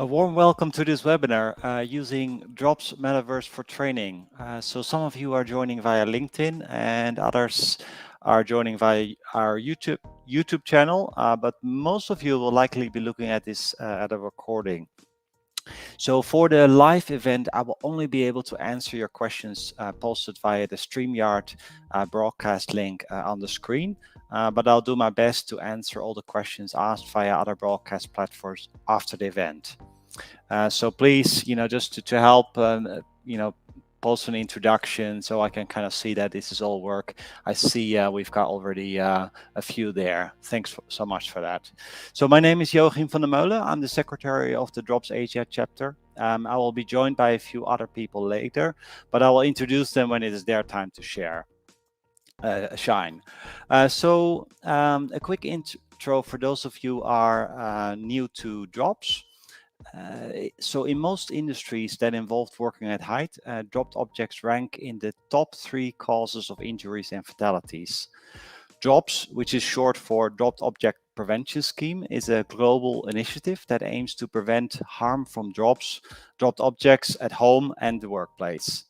A warm welcome to this webinar using DROPS Metaverse for training. So some of you are joining via LinkedIn and others are joining via our YouTube channel, but most of you will likely be looking at this at a recording. So for the live event, I will only be able to answer your questions posted via the StreamYard broadcast link on the screen. But I'll do my best to answer all the questions asked via other broadcast platforms after the event. So please, just to help, post an introduction so I can kind of see that this is all work. I see we've got already a few there. Thanks so much for that. So my name is Joachim van der Meulen. I'm the secretary of the DROPS Asia chapter. I will be joined by a few other people later, but I will introduce them when it is their time to shine. So a quick intro for those of you who are new to DROPS. So in most industries that involve working at height, dropped objects rank in the top 3 causes of injuries and fatalities. DROPS, which is short for Dropped Object Prevention Scheme, is a global initiative that aims to prevent harm from dropped objects at home and the workplace.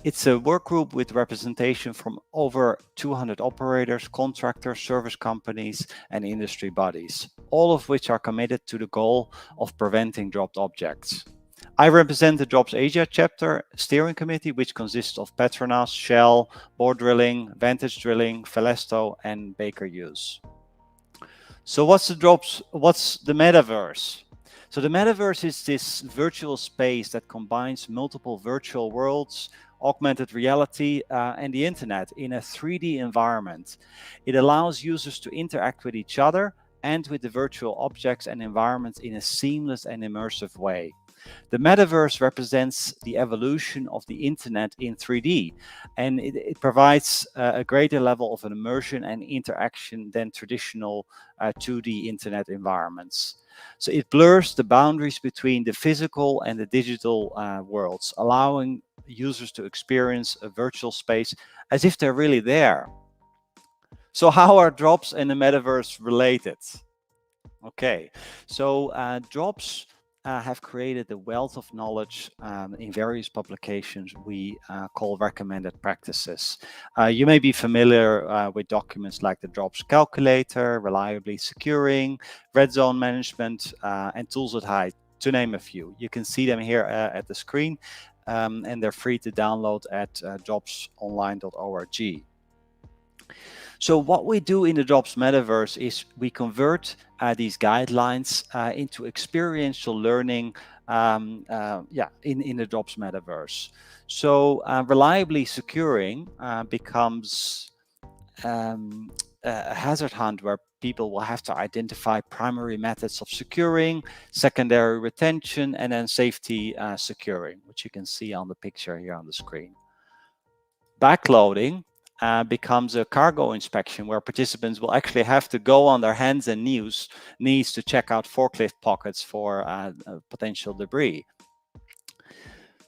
It's a work group with representation from over 200 operators, contractors, service companies, and industry bodies, all of which are committed to the goal of preventing dropped objects. I represent the DROPS Asia chapter steering committee, which consists of Petronas, Shell, Bore Drilling, Vantage Drilling, Felesto, and Baker Hughes. So what's the metaverse? So the metaverse is this virtual space that combines multiple virtual worlds, augmented reality, and the internet in a 3D environment. It allows users to interact with each other and with the virtual objects and environments in a seamless and immersive way. The metaverse represents the evolution of the internet in 3D, and it provides a greater level of immersion and interaction than traditional 2D internet environments. So it blurs the boundaries between the physical and the digital worlds, allowing users to experience a virtual space as if they're really there. So how are DROPS and the metaverse related? Okay, so DROPS have created a wealth of knowledge in various publications we call recommended practices. You may be familiar with documents like the DROPS calculator, reliably securing, red zone management, and tools at height, to name a few. You can see them here at the screen, and they're free to download at dropsonline.org. So what we do in the DROPS Metaverse is we convert these guidelines into experiential learning in the DROPS Metaverse. So reliably securing becomes a hazard hunt where people will have to identify primary methods of securing, secondary retention, and then safety securing, which you can see on the picture here on the screen. Backloading becomes a cargo inspection where participants will actually have to go on their hands and knees to check out forklift pockets for potential debris.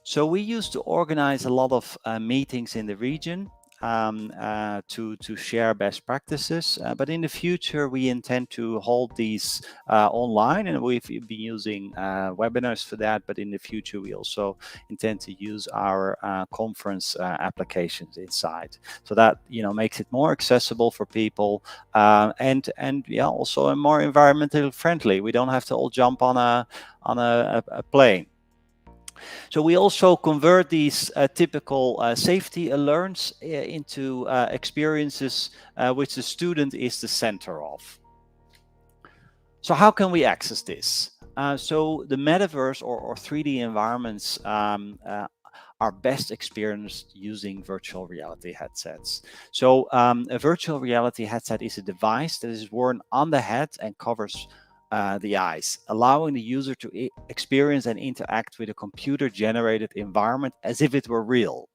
So we used to organize a lot of meetings in the region to share best practices, but in the future we intend to hold these online, and we've been using webinars for that, but in the future we also intend to use our conference applications inside, so that makes it more accessible for people, and also more environmentally friendly. We don't have to all jump on a plane. So we also convert these typical safety alerts into experiences which the student is the center of. So how can we access this? So the metaverse or 3D environments are best experienced using virtual reality headsets. So a virtual reality headset is a device that is worn on the head and covers the eyes, allowing the user to experience and interact with a computer-generated environment as if it were real.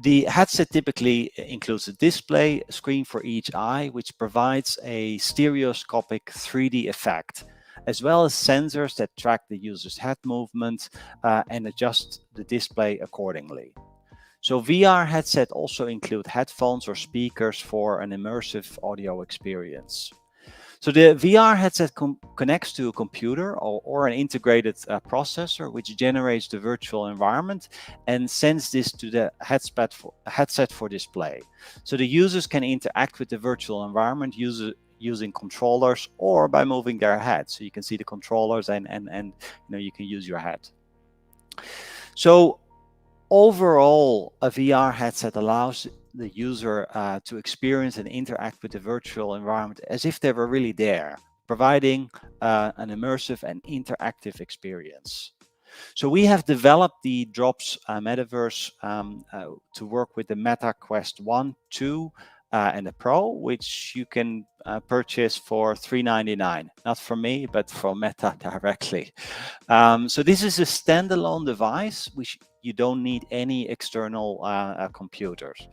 The headset typically includes a display screen for each eye, which provides a stereoscopic 3D effect, as well as sensors that track the user's head movement and adjust the display accordingly. So VR headset also include headphones or speakers for an immersive audio experience. So the VR headset connects to a computer or an integrated processor, which generates the virtual environment and sends this to the headset for display. So the users can interact with the virtual environment using controllers or by moving their head. So you can see the controllers and you can use your head. So overall, a VR headset allows the user to experience and interact with the virtual environment as if they were really there, providing an immersive and interactive experience. So we have developed the DROPS Metaverse to work with the Meta Quest 1, 2, and the Pro, which you can purchase for $399. Not from me, but from Meta directly. So this is a standalone device, which you don't need any external computers.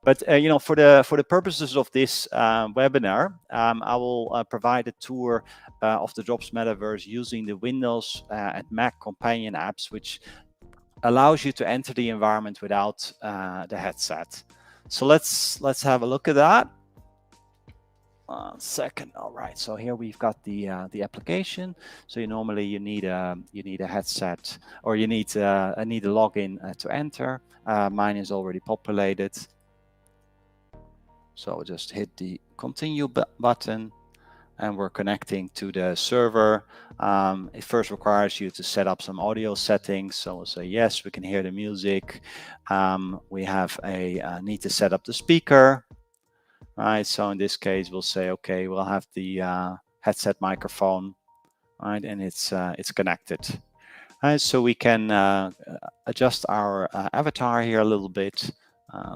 But for the purposes of this webinar, I will provide a tour of the DROPS Metaverse using the Windows and Mac companion apps, which allows you to enter the environment without the headset. So let's have a look at that. Second. All right, so here we've got the application. So normally you need a headset, or you need a login to enter. Mine is already populated, so just hit the continue button, and we're connecting to the server. It first requires you to set up some audio settings. So we'll say yes, we can hear the music. We have need to set up the speaker. Right, so in this case, we'll say, okay, we'll have the headset microphone, right, and it's connected. Right, so we can adjust our avatar here a little bit.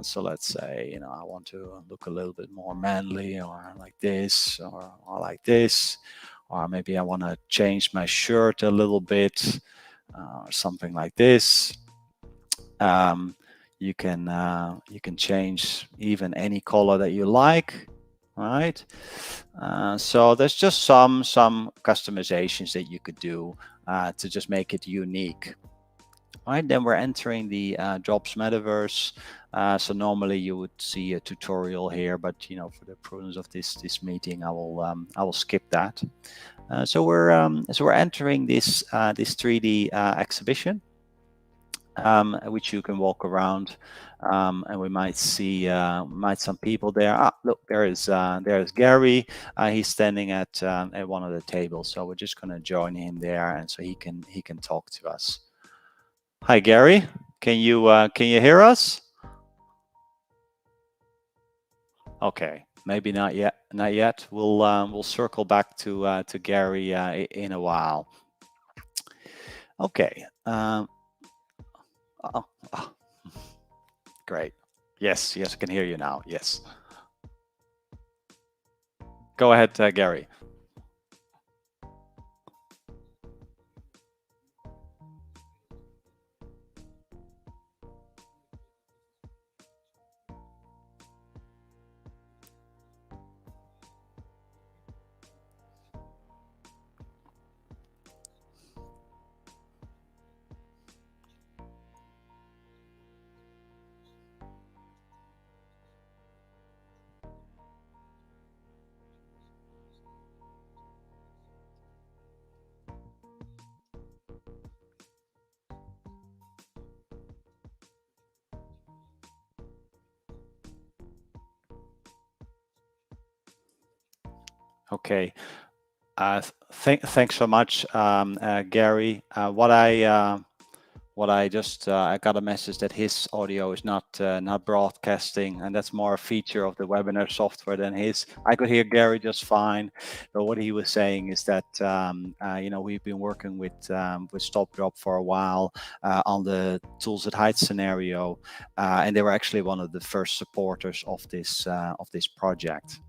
So let's say, I want to look a little bit more manly, or like this, or like this, or maybe I want to change my shirt a little bit, or something like this. You can change even any color that you like, right? So there's just some customizations that you could do to just make it unique. Right, then we're entering the DROPS Metaverse. So normally you would see a tutorial here, but for the prudence of this meeting, I will skip that. So we're entering this 3D exhibition, which you can walk around, and we might see some people there. Look, there's Gary. He's standing at one of the tables, so we're just going to join him there, and so he can talk to us. Hi, Gary. Can you hear us? Okay, maybe not yet. Not yet. We'll circle back to Gary in a while. Okay. Oh, great. Yes, I can hear you now. Yes. Go ahead, Gary. Okay. Thanks so much, Gary. I got a message that his audio is not broadcasting, and that's more a feature of the webinar software than his. I could hear Gary just fine, but what he was saying is that we've been working with Stop Drop for a while on the Tools at Height scenario, and they were actually one of the first supporters of this project.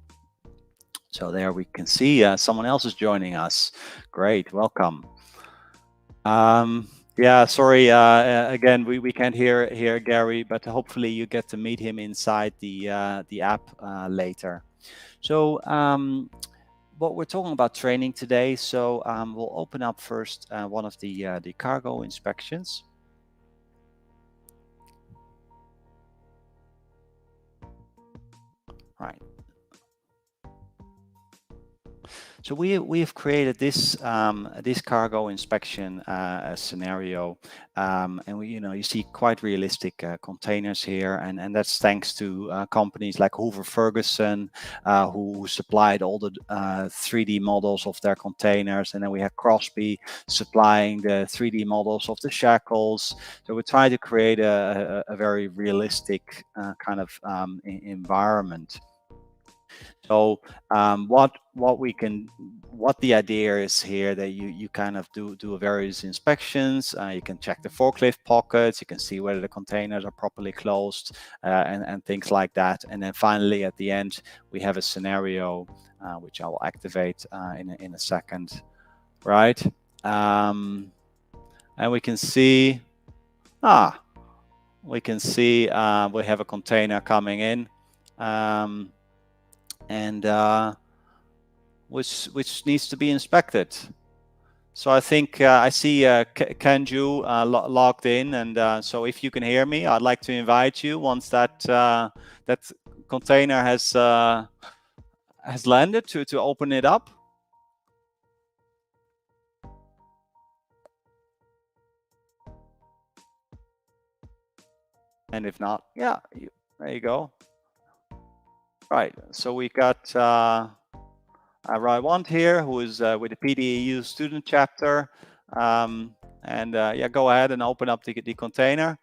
So there we can see someone else is joining us. Great, welcome. Yeah, sorry. Again, we can't hear Gary, but hopefully you get to meet him inside the app later. So what we're talking about training today. So we'll open up first one of the cargo inspections. Right. So we have created this this cargo inspection scenario, and you see quite realistic containers here, and that's thanks to companies like Hoover Ferguson, who supplied all the 3D models of their containers, and then we have Crosby supplying the 3D models of the shackles. So we try to create a very realistic kind of environment. So what the idea is here, that you kind of do various inspections. You can check the forklift pockets. You can see whether the containers are properly closed, and things like that. And then finally, at the end, we have a scenario which I will activate in a second, right? And we can see we have a container coming in. And which needs to be inspected. So I think I see Kanju logged in, and so if you can hear me, I'd like to invite you once that that container has landed to open it up. And if not, yeah, there you go. Right. So we got Raiwant here, who is with the PDEU student chapter. And yeah, go ahead and open up the container.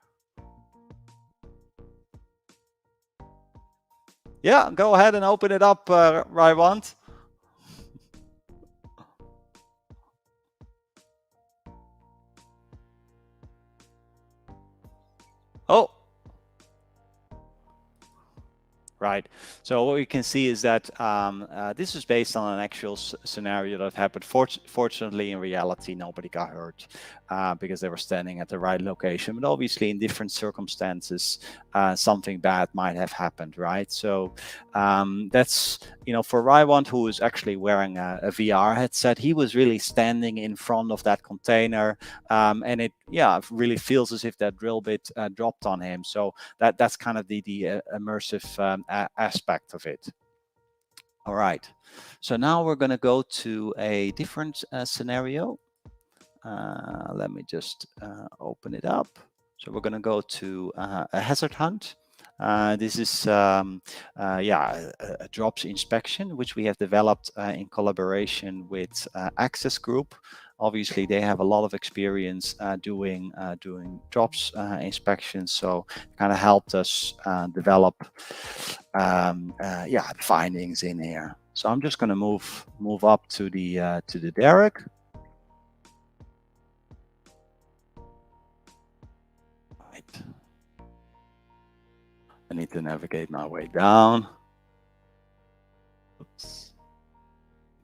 Yeah, go ahead and open it up, Raiwant. Oh, right. So what we can see is that this is based on an actual scenario that happened. Fortunately, in reality, nobody got hurt because they were standing at the right location. But obviously, in different circumstances, something bad might have happened, right? So that's, for Raiwant, who is actually wearing a VR headset, he was really standing in front of that container, and it really feels as if that drill bit dropped on him. So that's kind of the immersive aspect of it. All right, so now we're going to go to a different scenario. Let me just open it up. So we're going to go to a hazard hunt. This is a drops inspection, which we have developed in collaboration with Access Group. Obviously, they have a lot of experience doing drops inspections, so kind of helped us develop findings in here. So I'm just going to move up to the Derrick. Right. I need to navigate my way down. Oops.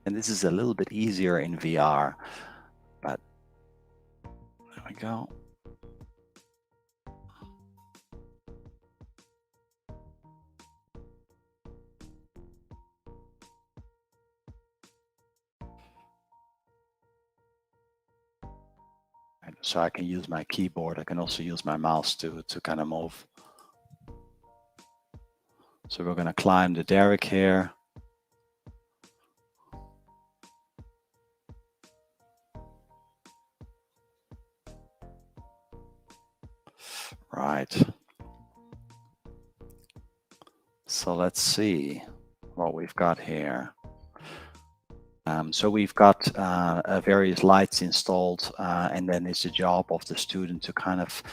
And this is a little bit easier in VR, but there we go. So I can use my keyboard. I can also use my mouse to kind of move. So we're going to climb the Derrick here. Right. So let's see what we've got here. So we've got various lights installed, and then it's the job of the student to kind of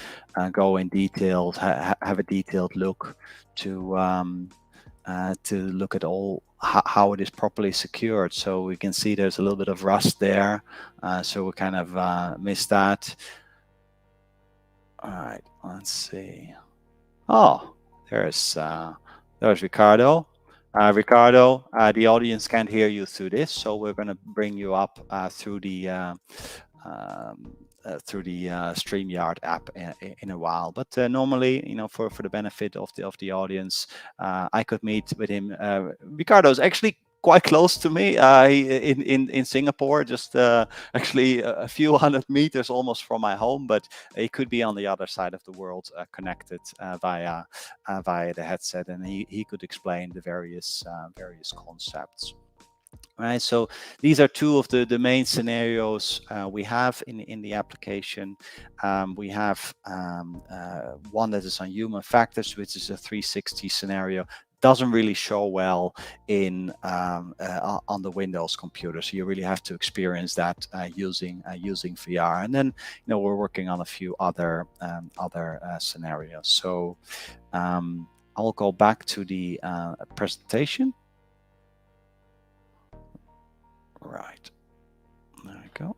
go in detail, have a detailed look to look at how it is properly secured. So we can see there's a little bit of rust there, so we kind of missed that. All right, let's see. Oh, there's Ricardo. Ricardo, the audience can't hear you through this, so we're going to bring you up through the StreamYard app in a while. But normally, for the benefit of the audience, I could meet with him. Ricardo's actually quite close to me in Singapore, just actually a few hundred meters almost from my home, but he could be on the other side of the world, connected via the headset, and he could explain the various concepts. right? So these are two of the main scenarios we have in the application. We have one that is on human factors, which is a 360 scenario. Doesn't really show well in on the Windows computer, so you really have to experience that using VR. And then we're working on a few other scenarios. So I'll go back to the presentation. Right, there we go.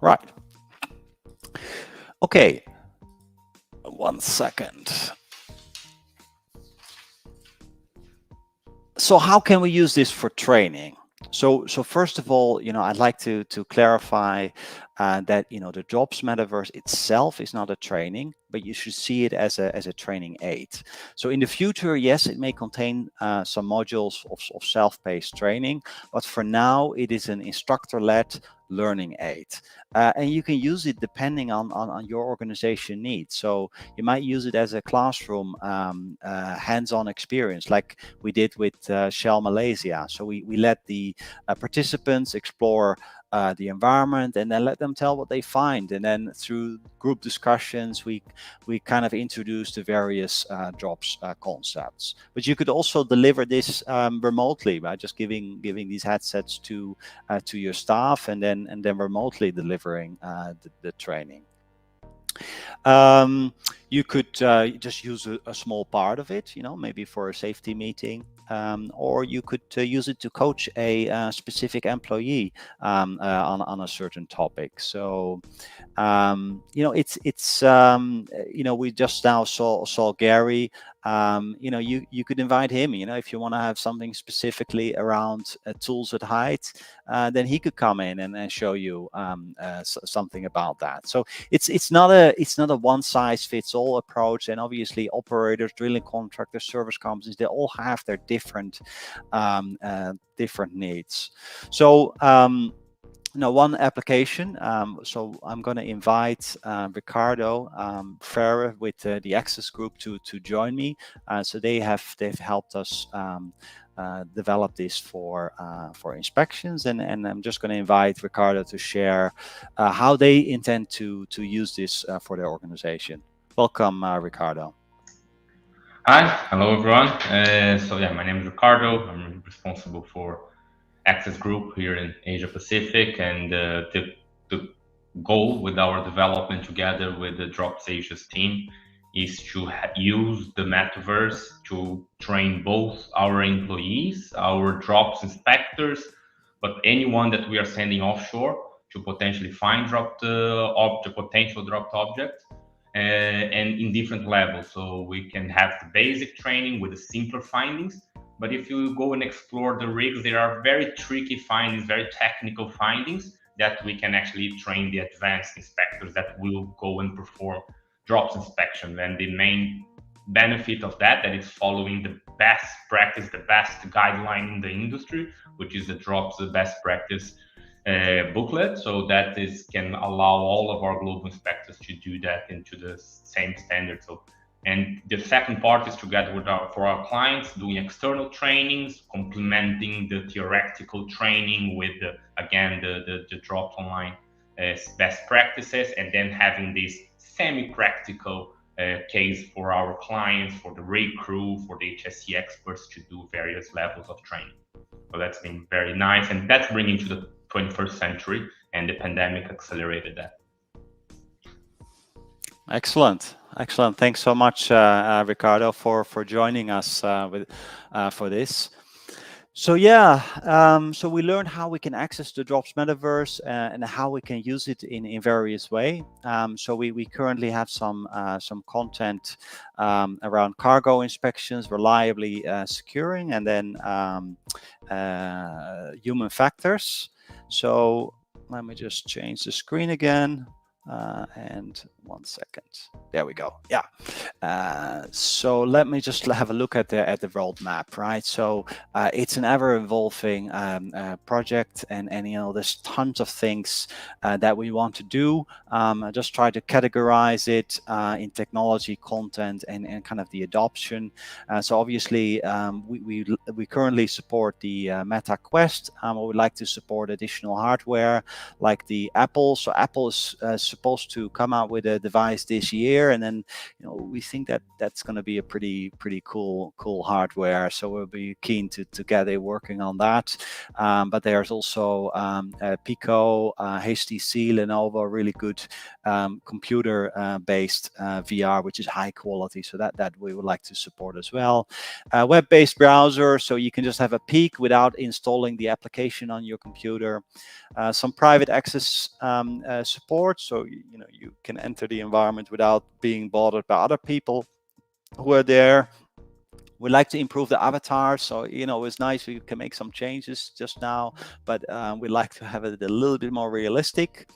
Right. Okay, 1 second. So how can we use this for training? So first of all, I'd like to clarify that the DROPS Metaverse itself is not a training, but you should see it as a training aid. So in the future, yes, it may contain some modules of self-paced training, but for now, it is an instructor-led learning aid, and you can use it depending on your organization needs. So you might use it as a classroom hands-on experience, like we did with Shell Malaysia. So we let the participants explore the environment and then let them tell what they find, and then through group discussions we kind of introduce the various drops concepts. But you could also deliver this remotely by just giving these headsets to your staff, and then remotely delivering the training. You could just use a small part of it, maybe for a safety meeting, or you could use it to coach a specific employee on a certain topic. So it's we just now saw Gary. You could invite him, if you want to have something specifically around tools at height, then he could come in and show you something about that. So it's not a one size fits all approach. And obviously operators, drilling contractors, service companies, they all have their different needs. So one application. So I'm going to invite Ricardo Ferrer with the Access Group to join me. So they've helped us develop this for inspections, and I'm just going to invite Ricardo to share how they intend to use this for their organization. Welcome, Ricardo. Hi, hello everyone. My name is Ricardo. I'm responsible for Access Group here in Asia Pacific, and the goal with our development together with the Drops Asia's team is to use the metaverse to train both our employees, our Drops inspectors, but anyone that we are sending offshore to potentially find potential dropped objects, and in different levels. So we can have the basic training with the simpler findings. But if you go and explore the rigs, there are very tricky findings, very technical findings that we can actually train the advanced inspectors that will go and perform drops inspection. And the main benefit of that it's following the best practice, the best guideline in the industry, which is the drops, the best practice booklet. So that can allow all of our global inspectors to do that into the same standard. So, and the second part is together with for our clients doing external trainings, complementing the theoretical training with the drops online best practices, and then having this semi-practical case for our clients, for the rig crew, for the HSE experts to do various levels of training. So that's been very nice, and that's bringing to the 21st century, and the pandemic accelerated that. Excellent. Thanks so much, Ricardo, for joining us for this. So so we learned how we can access the DROPS Metaverse and how we can use it in various ways. So we currently have some content around cargo inspections, reliably securing, and then human factors. So let me just change the screen again. And 1 second. There we go. Yeah. So let me just have a look at the roadmap, right? So it's an ever-evolving project, and there's tons of things that we want to do. I just try to categorize it in technology, content, and kind of the adoption. So obviously, we currently support the Meta Quest. We would like to support additional hardware like the Apple. So Apple is supposed to come out with a device this year, and then we think that that's going to be a pretty cool hardware. So we'll be keen to get it working on that. But there's also Pico, HTC, Lenovo, really good computer based VR, which is high quality. So that we would like to support as well. Web-based browser, so you can just have a peek without installing the application on your computer. Some private access support, so you can enter the environment without being bothered by other people who are there. We like to improve the avatar, so it's nice we can make some changes just now, but we like to have it a little bit more realistic.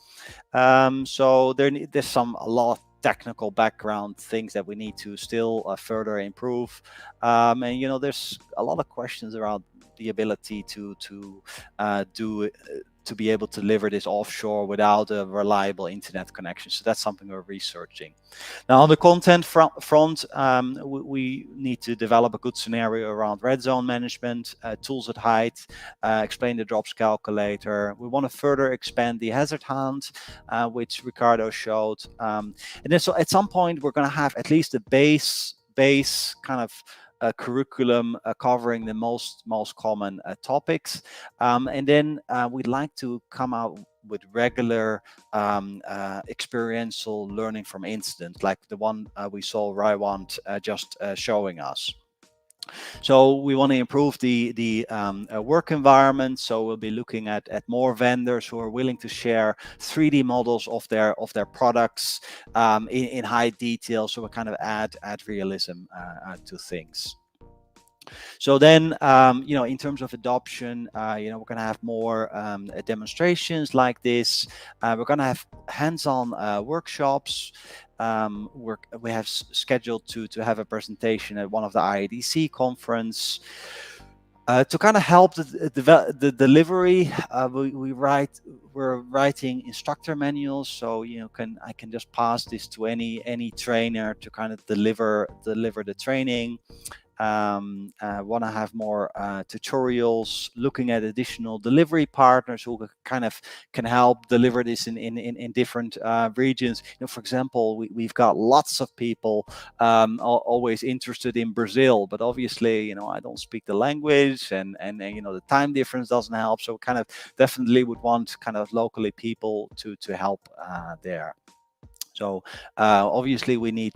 So there's a lot of technical background things that we need to still further improve, and there's a lot of questions around the ability to be able to deliver this offshore without a reliable internet connection. So that's something we're researching. Now, on the content front, we need to develop a good scenario around red zone management, tools at height, explain the drops calculator. We want to further expand the hazard hunt, which Ricardo showed. And then so at some point, we're going to have at least a base kind of curriculum covering the most common topics, and then we'd like to come out with regular experiential learning from incidents, like the one we saw Raiwand just showing us. So we want to improve the work environment. So we'll be looking at more vendors who are willing to share 3D models of their products in high detail. So we kind of add realism to things. So then, in terms of adoption, we're going to have more demonstrations like this. We're going to have hands-on workshops. We have scheduled to have a presentation at one of the IADC conference. To kind of help the delivery, we're writing instructor manuals, so I can just pass this to any trainer to kind of deliver the training. Want to have more tutorials, looking at additional delivery partners who can help deliver this in different regions. For example, we've got lots of people always interested in Brazil, but obviously I don't speak the language, and the time difference doesn't help. So kind of definitely would want kind of locally people to help there. So obviously we need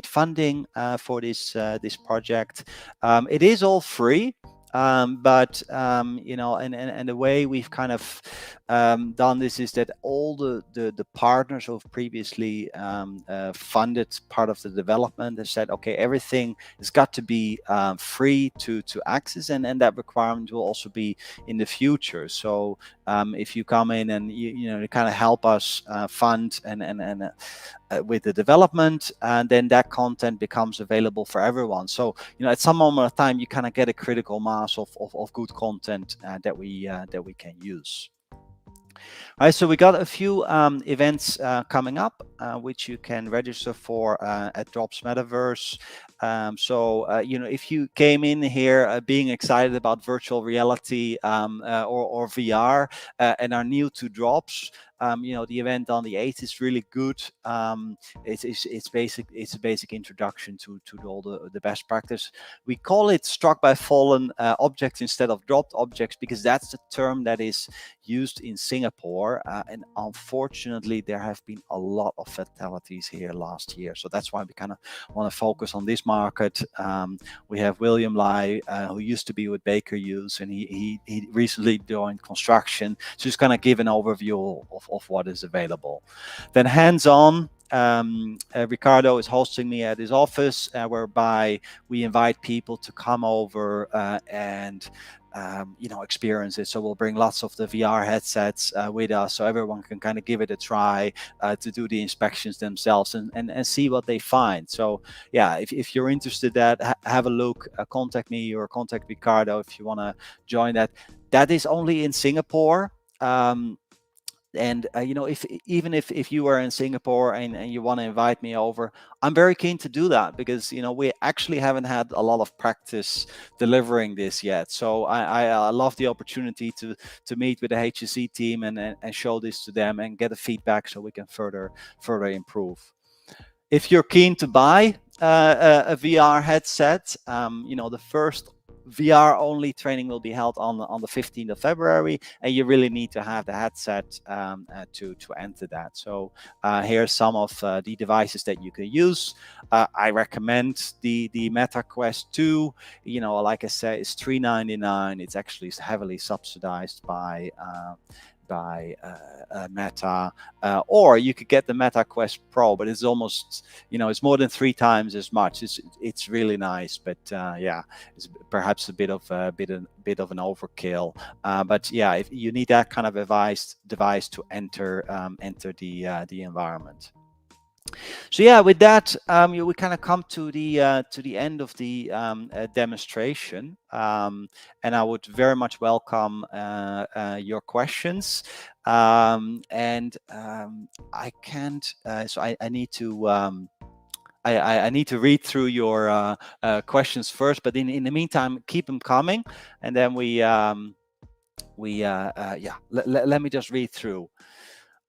funding for this project. It is all free, but and the way we've kind of done this is that all the partners who have previously funded part of the development have said, okay, everything has got to be free to access, and that requirement will also be in the future. So if you come in and you kind of help us fund and with the development, and then that content becomes available for everyone. So at some moment of time, you kind of get a critical mass of good content that we can use. All right, so we got a few events coming up, which you can register for at DROPS Metaverse. So if you came in here being excited about virtual reality or VR and are new to DROPS, the event on the 8th is really good. It's a basic introduction to all the best practice. We call it struck by fallen objects instead of dropped objects, because that's the term that is used in Singapore, and unfortunately there have been a lot of fatalities here last year. So that's why we kind of want to focus on this market. We have William Lai, who used to be with Baker Hughes, and he recently joined construction. So just kind of give an overview of what is available. Then hands-on. Ricardo is hosting me at his office, whereby we invite people to come over and experience it. So we'll bring lots of the VR headsets with us, so everyone can kind of give it a try to do the inspections themselves and see what they find. So yeah, if you're interested, have a look, contact me or contact Ricardo if you want to join that. That is only in Singapore. And if even if you are in Singapore and you want to invite me over, I'm very keen to do that, because we actually haven't had a lot of practice delivering this yet. So I love the opportunity to meet with the HSC team and show this to them and get the feedback so we can further improve. If you're keen to buy a VR headset, the first VR only training will be held on the 15th of February, and you really need to have the headset to enter that. So here's some of the devices that you can use. I recommend the Meta Quest 2. Like I said, it's $399. It's actually heavily subsidized by Meta, or you could get the Meta Quest Pro, but it's almost, it's more than 3 times as much. It's really nice, but yeah, it's perhaps a bit of an overkill. But yeah, if you need that kind of device to enter the environment. So yeah, with that, we kind of come to the end of the demonstration, and I would very much welcome your questions. And I can't, so I need to. I need to read through your questions first, but in the meantime, keep them coming, and then yeah. Let me just read through.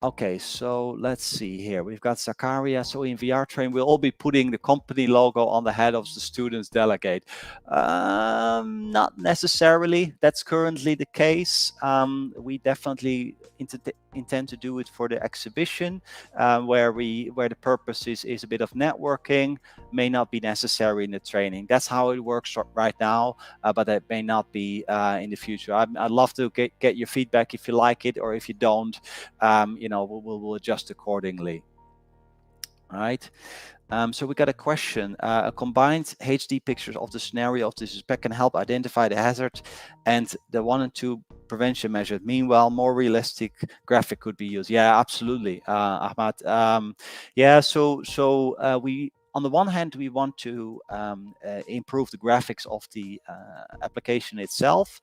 Okay, so let's see here. We've got Zakaria. So in VR train, we'll all be putting the company logo on the head of the students delegate. Not necessarily. That's currently the case. We definitely intend to do it for the exhibition, where the purpose is a bit of networking. May not be necessary in the training. That's how it works right now, but that may not be in the future. I'd love to get your feedback if you like it, or if you don't. We'll adjust accordingly. All right. So we got a question. A combined HD pictures of the scenario of the suspect can help identify the hazard and the 1 and 2 prevention measures. Meanwhile, more realistic graphic could be used. Yeah, absolutely, Ahmad. Yeah, so we, on the one hand, we want to improve the graphics of the application itself.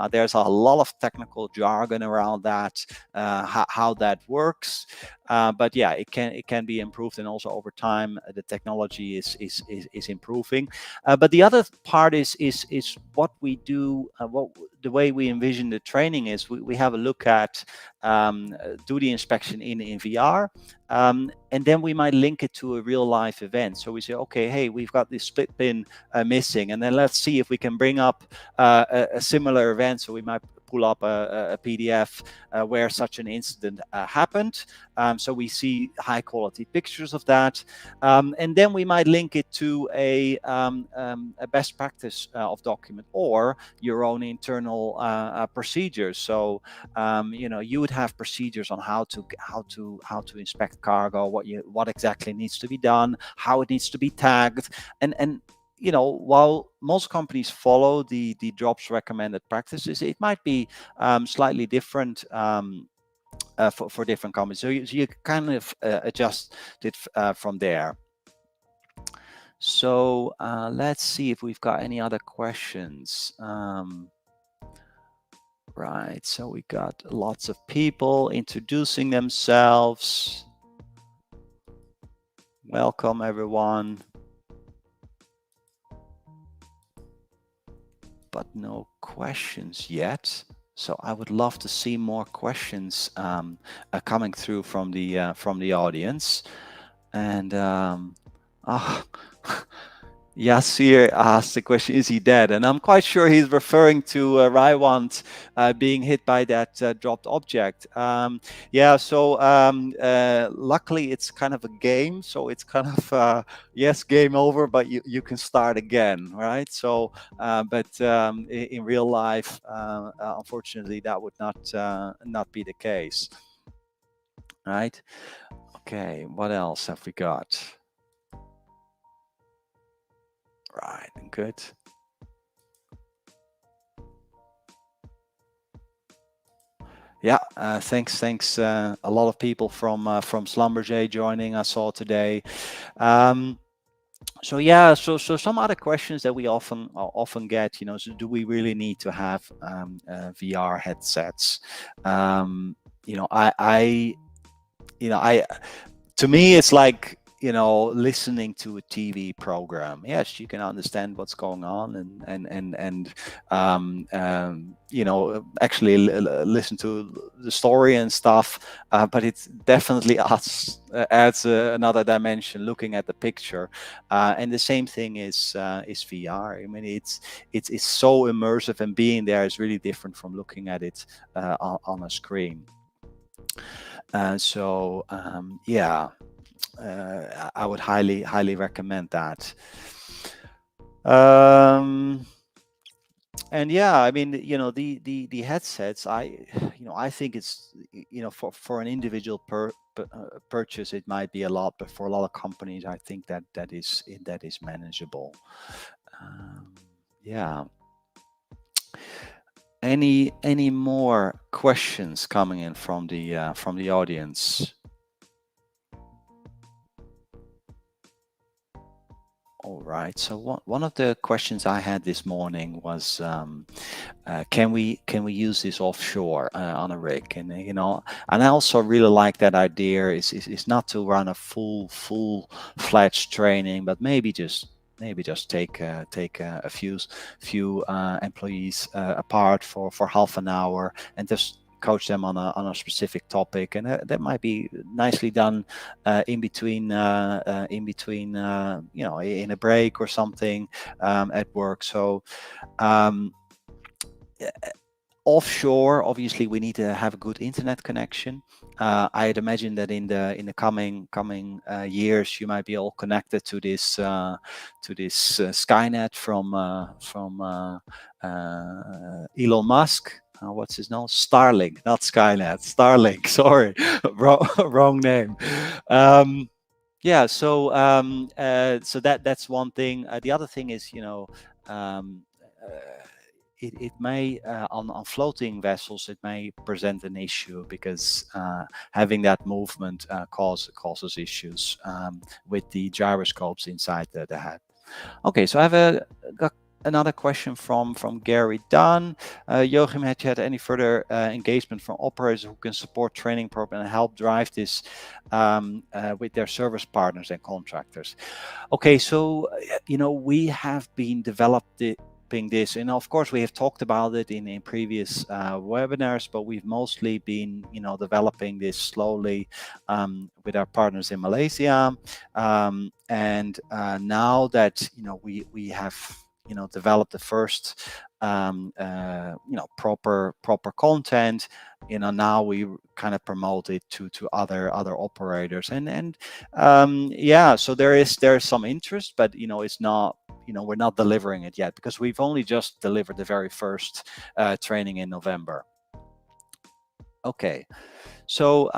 There's a lot of technical jargon around that, how that works, but yeah, it can be improved, and also over time the technology is improving. But the other part is what we do, the way we envision the training is we have a look at do the inspection in VR. And then we might link it to a real life event. So we say, okay, hey, we've got this split pin missing, and then let's see if we can bring up a similar event. So we might pull up a PDF where such an incident happened. So we see high quality pictures of that. And then we might link it to a best practice of document, or your own internal procedures. So you would have procedures on how to inspect cargo, what exactly needs to be done, how it needs to be tagged, and while most companies follow the DROPS recommended practices, it might be slightly different for different companies. So you kind of adjust it from there. So let's see if we've got any other questions. Right, so we got lots of people introducing themselves. Welcome, everyone. But no questions yet. So I would love to see more questions coming through from the audience. And Yasir asked the question, is he dead? And I'm quite sure he's referring to Raiwant being hit by that dropped object. Yeah, so luckily it's kind of a game. So it's kind of, yes, game over, but you can start again, right? So, but in real life, unfortunately, that would not be the case, right? Okay, what else have we got? Right, good. Yeah, thanks. A lot of people from Schlumberger joining us all today. So yeah, so some other questions that we often get, so do we really need to have VR headsets? I to me it's like listening to a TV program. Yes, you can understand what's going on and actually listen to the story and stuff, but it definitely adds another dimension looking at the picture, and the same thing is VR. I mean, it's so immersive, and being there is really different from looking at it on a screen. Yeah, I would highly recommend that. And yeah, I mean, the headsets, I think it's, for an individual purchase, it might be a lot, but for a lot of companies, I think that is manageable. Yeah. Any more questions coming in from the audience? All right. So one of the questions I had this morning was, can we use this offshore on a rig? And and I also really like that idea. Is not to run a full-fledged training, but maybe just take a few employees apart for half an hour and just coach them on a specific topic, and that might be nicely done in between in a break or something at work. So offshore, obviously, we need to have a good internet connection. I'd imagine that in the coming years, you might be all connected to this Skynet from Elon Musk. What's his name? Starlink, not Skynet. Starlink. Sorry, wrong name. Yeah. So that's one thing. The other thing is, um, it may on floating vessels it may present an issue because having that movement causes issues with the gyroscopes inside the head. Okay, so I have got another question from Gary Dunn. Joachim, had you had any further engagement from operators who can support training program and help drive this with their service partners and contractors? Okay, so we have been developing this, and of course we have talked about it in previous webinars, but we've mostly been developing this slowly with our partners in Malaysia, and now that we have developed the first proper content, now we kind of promote it to other operators, and yeah, so there's some interest, but it's not, we're not delivering it yet because we've only just delivered the very first training in November. Okay, so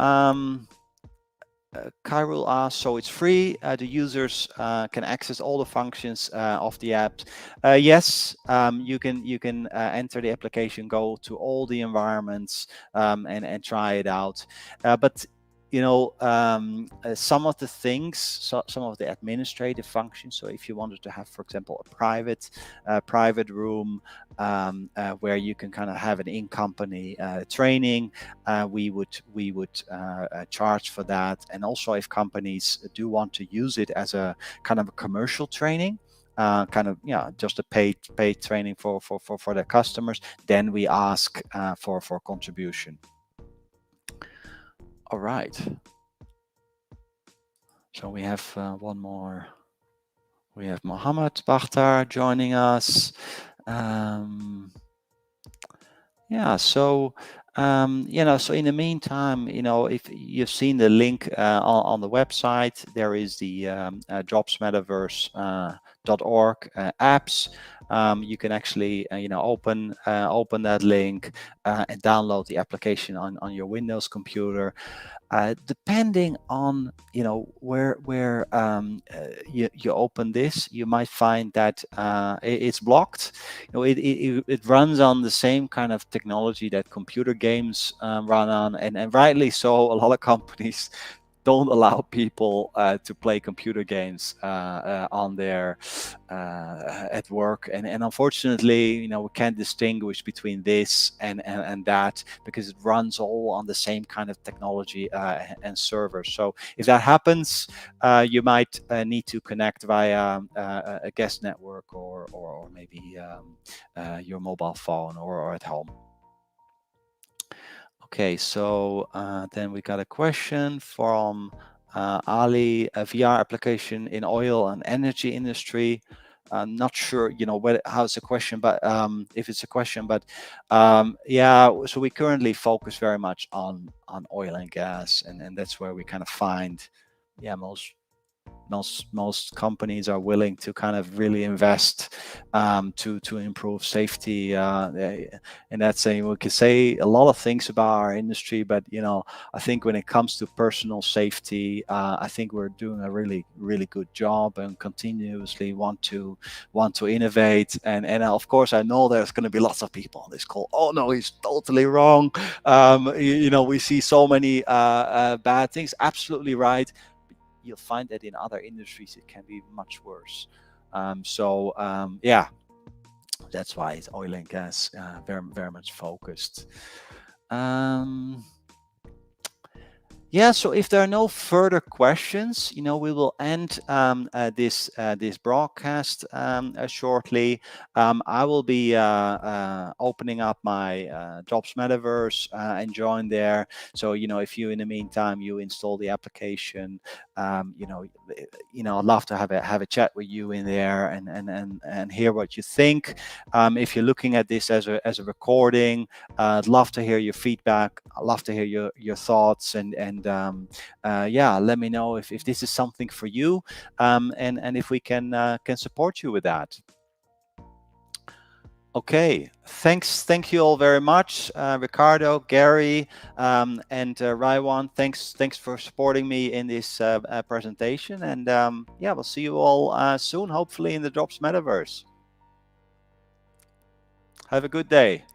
Kyrul asks, so it's free. The users can access all the functions of the app. Yes, you can enter the application, go to all the environments, and try it out. But some of the things, some of the administrative functions. So if you wanted to have, for example, a private room where you can kind of have an in-company training, we would charge for that. And also, if companies do want to use it as a kind of a commercial training, just a paid training for their customers, then we ask for contribution. All right. So we have one more. We have Mohammed Bakhtar joining us. Yeah, so so in the meantime, if you've seen the link on the website, there is the DROPS Metaverse .org apps. you can actually open that link and download the application on your Windows computer. Depending on where you open this, you might find that it's blocked. It runs on the same kind of technology that computer games run on, and rightly so. A lot of companies don't allow people to play computer games on their at work, and unfortunately, we can't distinguish between this and that, because it runs all on the same kind of technology and servers. So if that happens, you might need to connect via a guest network, or maybe your mobile phone, or at home. Okay, so then we got a question from Ali, a VR application in oil and energy industry. I'm not sure, how it's a question, but if it's a question, but yeah. So we currently focus very much on oil and gas, and that's where we kind of find, yeah, most companies are willing to kind of really invest to improve safety. And that's saying, we could say a lot of things about our industry, but I think when it comes to personal safety, I think we're doing a really really good job, and continuously want to innovate. And of course, I know there's going to be lots of people on this call. Oh no, he's totally wrong. We see so many bad things. Absolutely right. You'll find that in other industries it can be much worse. Yeah, that's why it's oil and gas very very much focused. Yeah, so if there are no further questions, we will end this broadcast shortly. I will be opening up my DROPS Metaverse and join there. So if you, in the meantime, you install the application, I'd love to have a chat with you in there, and hear what you think. If you're looking at this as a recording, I'd love to hear your feedback. I'd love to hear your thoughts, and yeah, let me know if this is something for you, and if we can support you with that. Okay, thank you all very much, Ricardo, Gary, and Raiwan. Thanks for supporting me in this presentation, and yeah, we'll see you all soon, hopefully in the DROPS Metaverse. Have a good day.